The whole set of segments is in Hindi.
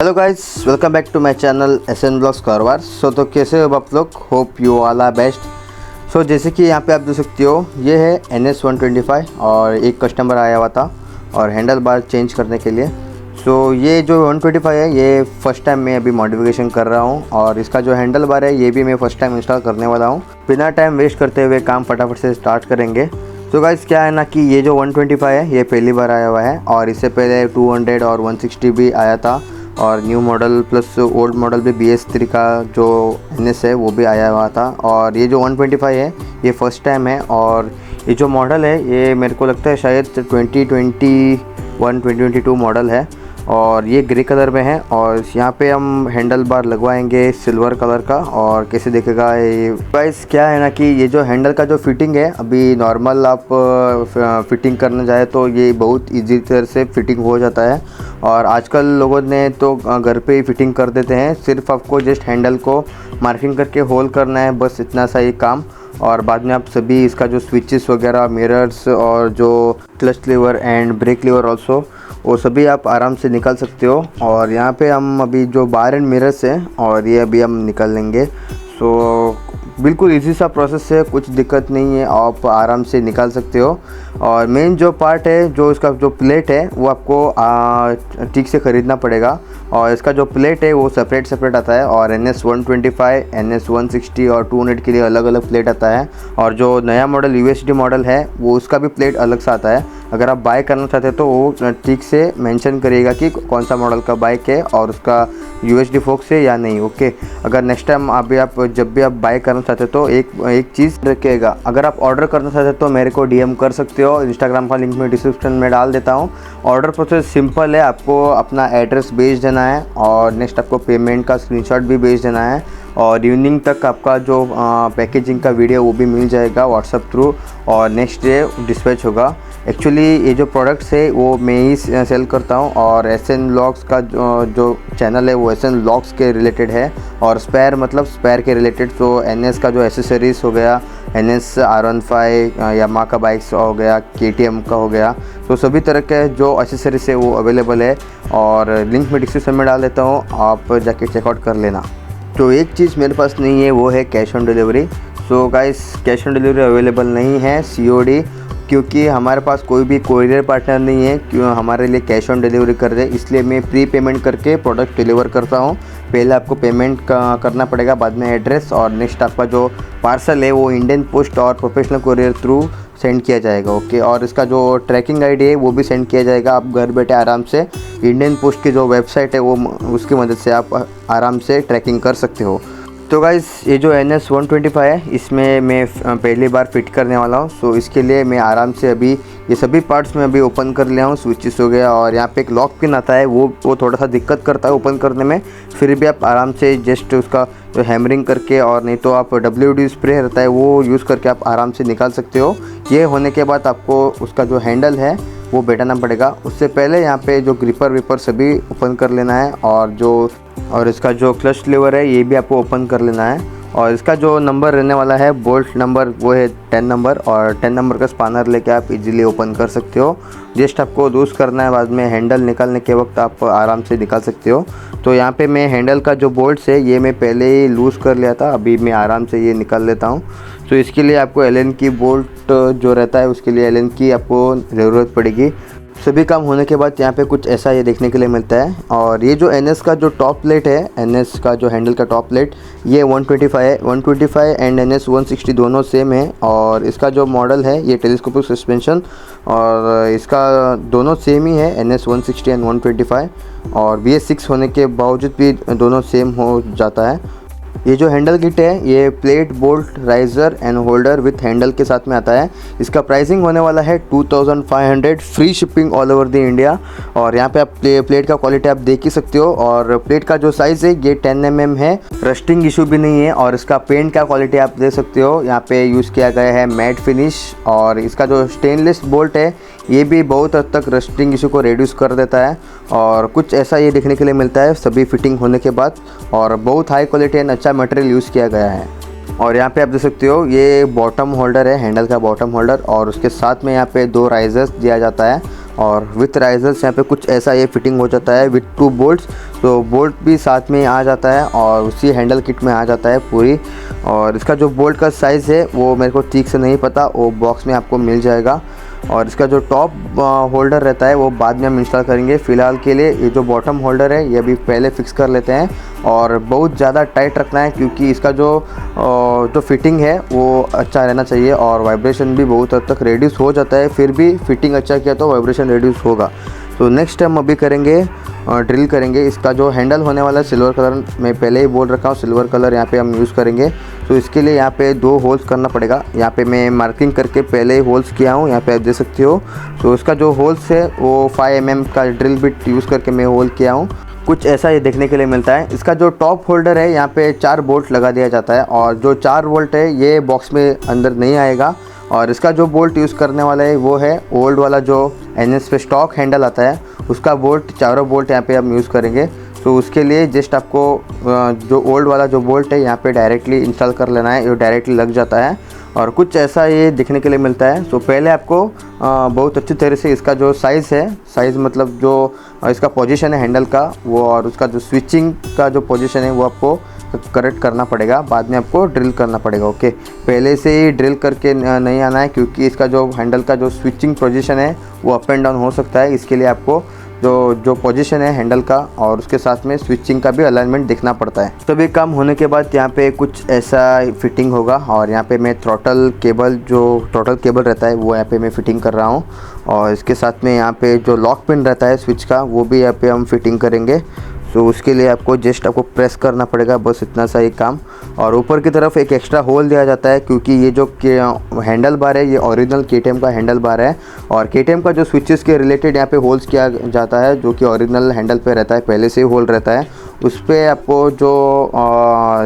Hello guys, welcome back to my channel SN blogs Karwar. तो कैसे हो आप लोग? Hope you all are best. जैसे कि यहाँ पे आप देख सकते हो, ये है NS125 और एक कस्टमर आया हुआ था और हैंडल बार चेंज करने के लिए। ये जो 125 है, ये फ़र्स्ट टाइम मैं अभी मॉडिफिकेशन कर रहा हूँ और इसका जो हैंडल बार है ये भी मैं फ़र्स्ट टाइम इंस्टॉल करने वाला हूँ। बिना टाइम वेस्ट करते हुए काम फटाफट से स्टार्ट करेंगे। गाइस, क्या है ना कि ये जो 125 है ये पहली बार आया हुआ है और इससे पहले 200 और 160 भी आया था और new model plus old model भी BS3 का जो NS है वो भी आया हुआ था। और ये जो 125 है ये फ़र्स्ट टाइम है और ये जो मॉडल है ये मेरे को लगता है शायद 2021-2022 मॉडल है और ये ग्रे कलर में है। और यहाँ पे हम हैंडल बार लगवाएंगे सिल्वर कलर का और कैसे दिखेगा ये। गाइस, क्या है ना कि ये जो हैंडल का जो फिटिंग है, अभी नॉर्मल आप फिटिंग करने जाए तो ये बहुत इजी तरह से फिटिंग हो जाता है और आजकल लोगों ने तो घर पे ही फिटिंग कर देते हैं। सिर्फ आपको जस्ट हैंडल को मार्किंग करके होल करना है, बस इतना सा ही काम। और बाद में आप सभी इसका जो स्विचेस वगैरह, मिरर्स और जो clutch lever and brake lever also, वो सभी आप आराम से निकाल सकते हो। और यहाँ पे हम अभी जो बार एंड मिरर्स हैं और ये अभी हम निकाल लेंगे। बिल्कुल इजी सा प्रोसेस है, कुछ दिक्कत नहीं है, आप आराम से निकाल सकते हो। और मेन जो पार्ट है, जो इसका जो प्लेट है वो आपको ठीक से ख़रीदना पड़ेगा और इसका जो प्लेट है वो सेपरेट आता है। और NS125, NS160 और 200 के लिए अलग अलग प्लेट आता है और जो नया मॉडल USD मॉडल है वो उसका भी प्लेट अलग सा आता है। अगर आप बाय करना चाहते हो तो वो ठीक से मेंशन करेगा कि कौन सा मॉडल का बाइक है और उसका USD फोक्स है या नहीं। ओके, अगर नेक्स्ट टाइम जब भी आप बाय करना चाहते हो तो एक चीज़ रखिएगा, अगर आप ऑर्डर करना चाहते हो तो मेरे को DM कर सकते हो। इंस्टाग्राम का लिंक मैं डिस्क्रिप्शन में डाल देता हूँ। ऑर्डर प्रोसेस सिंपल है, आपको अपना एड्रेस भेज देना है और नेक्स्ट आपको पेमेंट का स्क्रीनशॉट भी भेज देना है और इवनिंग तक आपका जो पैकेजिंग का वीडियो वो भी मिल जाएगा व्हाट्सएप थ्रू और नेक्स्ट डे डिस्पैच होगा। एक्चुअली ये जो प्रोडक्ट्स है वो मैं ही सेल करता हूँ और SN ब्लॉग्स का जो चैनल है वो SN ब्लॉग्स के रिलेटेड है और स्पेयर के रिलेटेड। NS का जो एसेसरीज़ हो गया, NS R15 यामाहा का बाइक्स हो गया, KTM का हो गया, तो सभी तरह के जो एसेसरीज है वो अवेलेबल है और लिंक मैं डिस्क्रिप्शन में डाल देता हूँ, आप जाके चेकआउट कर लेना। तो एक चीज़ मेरे पास नहीं है वो है cash on delivery. Guys, cash on delivery available नहीं है, COD, क्योंकि हमारे पास कोई भी कोरियर पार्टनर नहीं है क्यों हमारे लिए कैश ऑन डिलीवरी कर दे, इसलिए मैं प्री पेमेंट करके प्रोडक्ट डिलीवर करता हूँ। पहले आपको पेमेंट करना पड़ेगा, बाद में एड्रेस और नेक्स्ट आपका जो पार्सल है वो इंडियन पोस्ट और प्रोफेशनल कोरियर थ्रू सेंड किया जाएगा। ओके, और इसका जो ट्रैकिंग ID है वो भी सेंड किया जाएगा। आप घर बैठे आराम से इंडियन पोस्ट की जो वेबसाइट है वो उसकी मदद से आप आराम से ट्रैकिंग कर सकते हो। गाइस, ये जो NS125 है इसमें मैं पहली बार फिट करने वाला हूँ। इसके लिए मैं आराम से अभी ये सभी पार्ट्स में अभी ओपन कर लिया हूँ। स्विचेस हो गया और यहाँ पे एक लॉक पिन आता है, वो थोड़ा सा दिक्कत करता है ओपन करने में, फिर भी आप आराम से जस्ट उसका जो हैमरिंग करके और नहीं तो आप WD स्प्रे रहता है वो यूज़ करके आप आराम से निकाल सकते हो। ये होने के बाद आपको उसका जो हैंडल है वो बैठाना पड़ेगा। उससे पहले यहाँ पे जो ग्रिपर विपर सभी ओपन कर लेना है और इसका जो क्लच लीवर है ये भी आपको ओपन कर लेना है। और इसका जो नंबर रहने वाला है, बोल्ट नंबर, वो है 10 नंबर और 10 नंबर का स्पानर लेके आप इजीली ओपन कर सकते हो। जस्ट आपको लूज़ करना है, बाद में हैंडल निकालने के वक्त आप आराम से निकाल सकते हो। यहाँ पे मैं हैंडल का जो बोल्ट्स है ये मैं पहले ही लूज़ कर लिया था, अभी मैं आराम से ये निकाल लेता हूँ। इसके लिए आपको Allen की बोल्ट जो रहता है उसके लिए Allen की आपको ज़रूरत पड़ेगी। सभी काम होने के बाद यहाँ पे कुछ ऐसा ये देखने के लिए मिलता है। और ये जो NS का जो टॉप प्लेट है, NS का जो हैंडल का टॉप प्लेट, ये 125 है। 125 एंड NS160 दोनों सेम है और इसका जो मॉडल है ये टेलीस्कोपिक सस्पेंशन और इसका दोनों सेम ही है, NS160 एंड 125, और BS6 होने के बावजूद भी दोनों सेम हो जाता है। ये जो हैंडल किट है ये plate, bolt, riser and holder with handle के साथ में आता है। इसका प्राइसिंग होने वाला है 2500, free shipping all over the India. और यहाँ पे आप प्लेट का क्वालिटी आप देख ही सकते हो और प्लेट का जो साइज़ है ये 10 mm है, रस्टिंग इशू भी नहीं है। और इसका पेंट का क्वालिटी आप देख सकते हो, यहाँ पे यूज़ किया गया है मैट फिनिश। और इसका जो स्टेनलेस बोल्ट है ये भी बहुत हद तक रस्टिंग इशू को रिड्यूस कर देता है और कुछ ऐसा ये देखने के लिए मिलता है सभी फिटिंग होने के बाद। और बहुत हाई क्वालिटी एंड अच्छा मटेरियल यूज़ किया गया है। और यहाँ पे आप देख सकते हो ये बॉटम होल्डर है, हैंडल का बॉटम होल्डर, और उसके साथ में यहाँ पे 2 राइजर्स दिया जाता है और विथ राइजर्स यहाँ पे कुछ ऐसा ये फिटिंग हो जाता है विथ 2 बोल्ट्स। तो बोल्ट भी साथ में आ जाता है और उसी हैंडल किट में आ जाता है पूरी। और इसका जो बोल्ट का साइज़ है वो मेरे को ठीक से नहीं पता, वो बॉक्स में आपको मिल जाएगा। और इसका जो टॉप होल्डर रहता है वो बाद में हम इंस्टॉल करेंगे। फ़िलहाल के लिए ये जो बॉटम होल्डर है ये अभी पहले फ़िक्स कर लेते हैं। और बहुत ज़्यादा टाइट रखना है क्योंकि इसका जो फिटिंग है वो अच्छा रहना चाहिए और वाइब्रेशन भी बहुत हद तक रिड्यूस हो जाता है। फिर भी फिटिंग अच्छा किया तो वाइब्रेशन रिड्यूस होगा। तो नेक्स्ट हम अभी करेंगे ड्रिल करेंगे। इसका जो हैंडल होने वाला है सिल्वर कलर, मैं पहले ही बोल रखा हूँ सिल्वर कलर यहाँ पे हम यूज़ करेंगे। तो इसके लिए यहाँ पे 2 होल्स करना पड़ेगा। यहाँ पे मैं मार्किंग करके पहले ही होल्स किया हूँ, यहाँ पे आप देख सकते हो। तो इसका जो होल्स है वो 5 mm का ड्रिल बिट यूज़ करके मैं होल किया हूँ। कुछ ऐसा ये देखने के लिए मिलता है। इसका जो टॉप होल्डर है यहाँ पे 4 बोल्ट लगा दिया जाता है और जो 4 बोल्ट है ये बॉक्स में अंदर नहीं आएगा। और इसका जो बोल्ट यूज़ करने वाला है वो है ओल्ड वाला जो NS पे स्टॉक हैंडल आता है उसका बोल्ट, चारों बोल्ट यहाँ पे हम यूज़ करेंगे। तो उसके लिए जस्ट आपको जो ओल्ड वाला जो बोल्ट है यहाँ पे डायरेक्टली इंस्टॉल कर लेना है, ये डायरेक्टली लग जाता है। और कुछ ऐसा ये देखने के लिए मिलता है। तो पहले आपको बहुत अच्छी तरह से इसका जो साइज़ है, साइज़ मतलब जो इसका पोजीशन है हैंडल का वो, और उसका जो स्विचिंग का जो पोजीशन है वो आपको करेक्ट करना पड़ेगा। बाद में आपको ड्रिल करना पड़ेगा। ओके, पहले से ही ड्रिल करके नहीं आना है क्योंकि इसका जो हैंडल का जो स्विचिंग पोजीशन है वो अप एंड डाउन हो सकता है। इसके लिए आपको जो पोजीशन है हैंडल का और उसके साथ में स्विचिंग का भी अलाइनमेंट देखना पड़ता है। सभी काम होने के बाद यहाँ पे कुछ ऐसा फिटिंग होगा। और यहाँ पे मैं थ्रॉटल केबल रहता है वो यहाँ पे मैं फ़िटिंग कर रहा हूँ। और इसके साथ में यहाँ पे जो लॉक पिन रहता है स्विच का वो भी यहाँ पे हम फिटिंग करेंगे। तो उसके लिए आपको आपको प्रेस करना पड़ेगा, बस इतना सा ही काम। और ऊपर की तरफ एक एक्स्ट्रा होल दिया जाता है क्योंकि ये जो हैंडल बार है ये ओरिजिनल KTM का हैंडल बार है। और KTM का जो स्विचेस के रिलेटेड यहाँ पे होल्स किया जाता है जो कि ओरिजिनल हैंडल पे रहता है, पहले से ही होल रहता है। उस पर आपको जो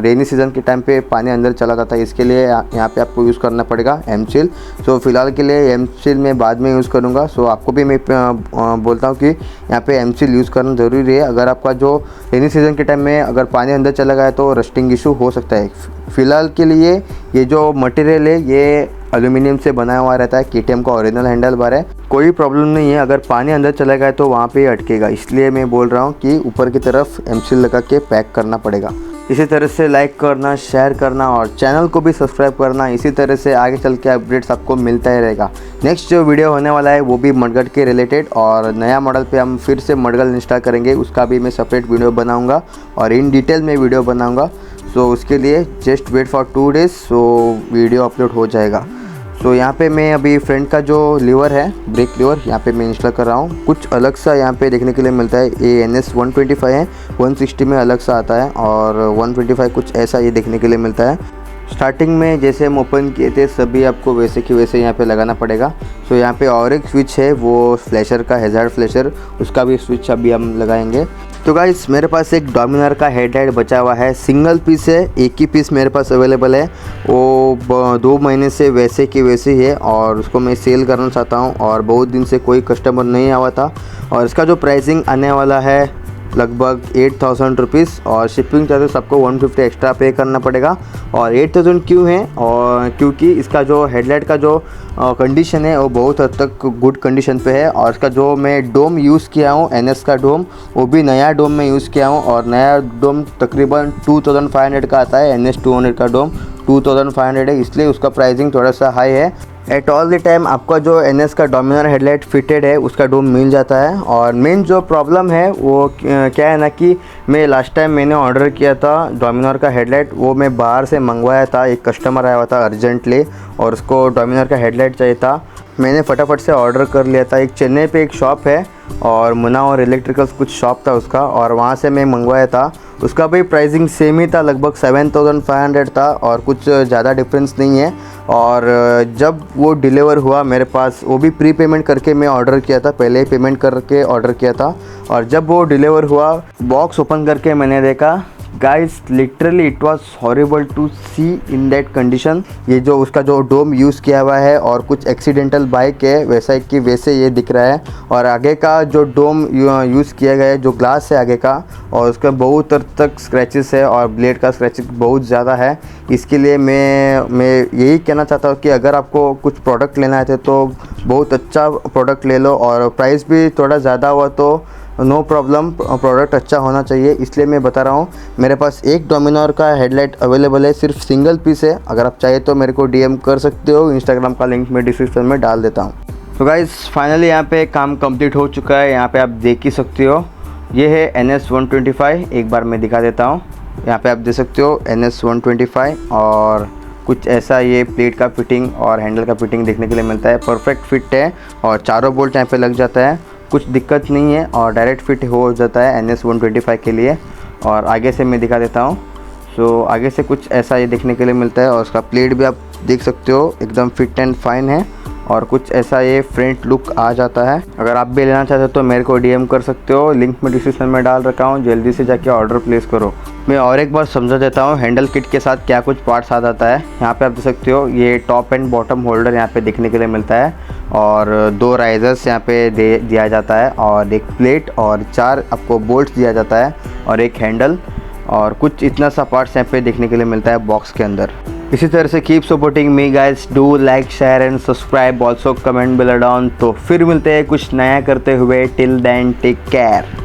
रेनी सीज़न के टाइम पे पानी अंदर चला जाता है, इसके लिए यहाँ पे आपको यूज़ करना पड़ेगा M-Seal। सो फिलहाल के लिए M-Seal मैं बाद में यूज़ करूँगा। सो आपको भी मैं बोलता हूँ कि यहाँ पे M-Seal यूज़ करना ज़रूरी है। अगर आपका जो रेनी सीज़न के टाइम में अगर पानी अंदर चला गया तो रस्टिंग इशू हो सकता है। फ़िलहाल के लिए ये जो मटेरियल है ये एल्यूमिनियम से बना हुआ रहता है, KTM का ओरिजिनल हैंडल बार है। कोई प्रॉब्लम नहीं है, अगर पानी अंदर चला गया तो वहाँ पे ही अटकेगा। इसलिए मैं बोल रहा हूँ कि ऊपर की तरफ M-Seal लगा के पैक करना पड़ेगा। इसी तरह से लाइक करना, शेयर करना और चैनल को भी सब्सक्राइब करना। इसी तरह से आगे चल के अपडेट्स आपको मिलता ही रहेगा। नेक्स्ट जो वीडियो होने वाला है वो भी मडगार्ड के रिलेटेड और नया मॉडल पे हम फिर से मडगार्ड इंस्टॉल करेंगे, उसका भी मैं सेपरेट वीडियो बनाऊंगा और इन डिटेल में वीडियो बनाऊंगा। सो उसके लिए just wait for 2 days, so video upload हो जाएगा। तो यहाँ पे मैं अभी फ्रंट का जो लीवर है, ब्रेक लीवर, यहाँ पे मैं इंस्टॉल कर रहा हूँ। कुछ अलग सा यहाँ पे देखने के लिए मिलता है। ये NS 125 है, 160 में अलग सा आता है और 125 कुछ ऐसा ये देखने के लिए मिलता है। स्टार्टिंग में जैसे हम ओपन किए थे सभी आपको वैसे कि वैसे यहाँ पे लगाना पड़ेगा। तो यहाँ पे और एक स्विच है वो फ्लैशर का, हैज़ार्ड फ्लैशर, उसका भी स्विच अभी हम लगाएंगे। तो गाइस मेरे पास एक डोमिनार का हेडलाइट बचा हुआ है, सिंगल पीस है, एक ही पीस मेरे पास अवेलेबल है। वो 2 महीने से वैसे की वैसे ही है और उसको मैं सेल करना चाहता हूँ और बहुत दिन से कोई कस्टमर नहीं आया था। और इसका जो प्राइसिंग आने वाला है लगभग 8000 रुपीज़ और शिपिंग चार्जेस आपको 150 एक्स्ट्रा पे करना पड़ेगा। और 8000 क्यों है? और क्योंकि इसका जो हेडलाइट का जो कंडीशन है वो बहुत हद तक गुड कंडीशन पे है। और इसका जो मैं डोम यूज़ किया हूँ NS का डोम, वो भी नया डोम में यूज़ किया हूँ और नया डोम तकरीबन 2500 का आता है। NS 200 का डोम 2500 है, इसलिए उसका प्राइसिंग थोड़ा सा हाई है। एट ऑल द टाइम आपका जो NS का डोमिनार हेडलाइट फिटेड है उसका डोम मिल जाता है। और मेन जो प्रॉब्लम है वो क्या है ना कि मैं लास्ट टाइम मैंने ऑर्डर किया था डोमिनार का हेडलाइट, वो मैं बाहर से मंगवाया था। एक कस्टमर आया हुआ था अर्जेंटली और उसको डोमिनार का हेडलाइट चाहिए था। मैंने फटाफट से ऑर्डर कर लिया था। एक चेन्नई पे एक शॉप है और मुन्ना और इलेक्ट्रिकल्स कुछ शॉप था उसका, और वहाँ से मैं मंगवाया था। उसका भी प्राइसिंग सेम ही था, लगभग 7500 था और कुछ ज़्यादा डिफरेंस नहीं है। और जब वो डिलीवर हुआ मेरे पास, वो भी प्री पेमेंट करके मैं ऑर्डर किया था, पहले ही पेमेंट करके ऑर्डर किया था। और जब वो डिलीवर हुआ, बॉक्स ओपन करके मैंने देखा guys literally it was horrible to see in that condition. ये जो उसका जो डोम यूज़ किया हुआ है और कुछ एक्सीडेंटल बाइक है वैसा कि वैसे ये दिख रहा है। और आगे का जो डोम यूज़ किया गया है, जो ग्लास है आगे का, और उसका बहुत हद तक स्क्रैचेस है और ब्लेड का स्क्रैचेस बहुत ज़्यादा है। इसके लिए मैं यही कहना चाहता हूँ कि अगर आपको कुछ प्रोडक्ट लेना है तो बहुत अच्छा प्रोडक्ट ले लो, और प्राइस भी थोड़ा ज़्यादा हुआ तो नो प्रॉब्लम, प्रोडक्ट अच्छा होना चाहिए। इसलिए मैं बता रहा हूँ। मेरे पास एक डोमिनोर का हेडलाइट अवेलेबल है, सिर्फ सिंगल पीस है। अगर आप चाहे तो मेरे को DM कर सकते हो, इंस्टाग्राम का लिंक मैं डिस्क्रिप्शन में डाल देता हूँ। तो गाइस फाइनली यहाँ पे काम कंप्लीट हो चुका है। यहाँ पे आप देख ही सकते हो, ये है NS125। एक बार मैं दिखा देता हूँ। यहाँ पे आप देख सकते हो NS125, और कुछ ऐसा ये प्लेट का फिटिंग और हैंडल का फिटिंग देखने के लिए मिलता है। परफेक्ट फिट है और चारों बोल्ट यहाँ पे लग जाता है, कुछ दिक्कत नहीं है और डायरेक्ट फिट हो जाता है NS125 के लिए। और आगे से मैं दिखा देता हूँ। सो आगे से कुछ ऐसा ये देखने के लिए मिलता है, और उसका प्लेट भी आप देख सकते हो एकदम फिट एंड फाइन है, और कुछ ऐसा ये फ्रंट लुक आ जाता है। अगर आप भी लेना चाहते हो तो मेरे को DM कर सकते हो, लिंक मैं डिस्क्रिप्शन में डाल रखा हूँ, जल्दी से जाके ऑर्डर प्लेस करो। मैं और एक बार समझा देता हूँ हैंडल किट के साथ क्या कुछ पार्ट्स आ जाता है। यहाँ पे आप देख सकते हो, ये टॉप एंड बॉटम होल्डर यहाँ पे देखने के लिए मिलता है, और 2 राइजर्स यहाँ पे दिया जाता है, और एक प्लेट, और 4 आपको बोल्ट्स दिया जाता है, और एक हैंडल, और कुछ इतना सा पार्ट्स यहाँ पे देखने के लिए मिलता है बॉक्स के अंदर। इसी तरह से keep supporting me guys, do like share and subscribe, also comment bell down. तो फिर मिलते हैं कुछ नया करते हुए। Till then take care.